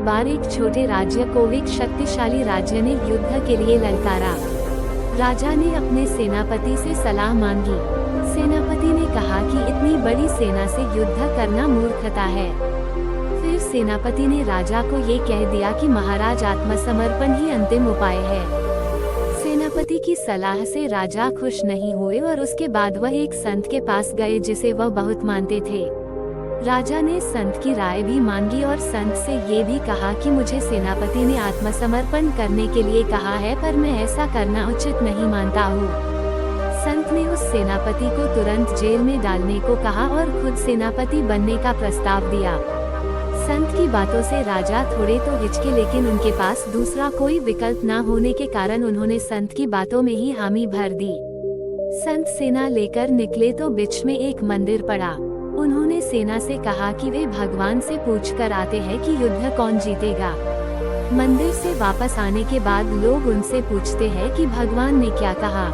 बार एक छोटे राज्य को एक शक्तिशाली राज्य ने युद्ध के लिए ललकारा। राजा ने अपने सेनापति से सलाह मांगी। सेनापति ने कहा कि इतनी बड़ी सेना से युद्ध करना मूर्खता है। फिर सेनापति ने राजा को ये कह दिया कि महाराज, आत्मसमर्पण ही अंतिम उपाय है। सेनापति की सलाह से राजा खुश नहीं हुए और उसके बाद वह एक संत के पास गए जिसे वह बहुत मानते थे। राजा ने संत की राय भी मांगी और संत से ये भी कहा कि मुझे सेनापति ने आत्मसमर्पण करने के लिए कहा है, पर मैं ऐसा करना उचित नहीं मानता हूँ। संत ने उस सेनापति को तुरंत जेल में डालने को कहा और खुद सेनापति बनने का प्रस्ताव दिया। संत की बातों से राजा थोड़े तो हिचके, लेकिन उनके पास दूसरा कोई विकल्प न होने के कारण उन्होंने संत की बातों में ही हामी भर दी। संत सेना लेकर निकले तो बीच में एक मंदिर पड़ा। उन्होंने सेना से कहा कि वे भगवान से पूछकर आते हैं कि युद्ध कौन जीतेगा। मंदिर से वापस आने के बाद लोग उनसे पूछते हैं कि भगवान ने क्या कहा।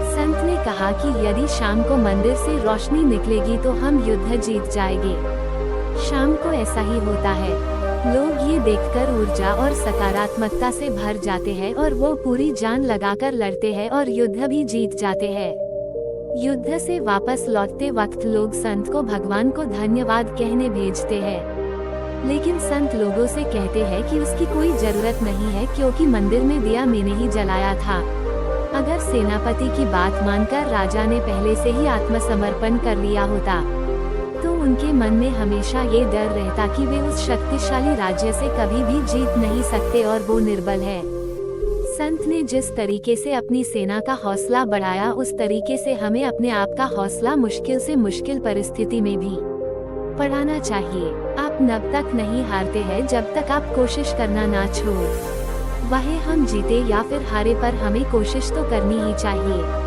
संत ने कहा कि यदि शाम को मंदिर से रोशनी निकलेगी तो हम युद्ध जीत जाएंगे। शाम को ऐसा ही होता है। लोग ये देखकर ऊर्जा और सकारात्मकता से भर जाते हैं और वो पूरी जान लगाकर लड़ते हैं और युद्ध भी जीत जाते हैं। युद्ध से वापस लौटते वक्त लोग संत को भगवान को धन्यवाद कहने भेजते हैं, लेकिन संत लोगों से कहते हैं कि उसकी कोई जरूरत नहीं है क्योंकि मंदिर में दिया मैंने ही जलाया था। अगर सेनापति की बात मानकर राजा ने पहले से ही आत्मसमर्पण कर लिया होता तो उनके मन में हमेशा ये डर रहता कि वे उस शक्तिशाली राज्य से कभी भी जीत नहीं सकते और वो निर्बल है। संत ने जिस तरीके से अपनी सेना का हौसला बढ़ाया, उस तरीके से हमें अपने आप का हौसला मुश्किल से मुश्किल परिस्थिति में भी बढ़ाना चाहिए। आप तब तक नहीं हारते हैं जब तक आप कोशिश करना ना छोड़। वह हम जीते या फिर हारे, पर हमें कोशिश तो करनी ही चाहिए।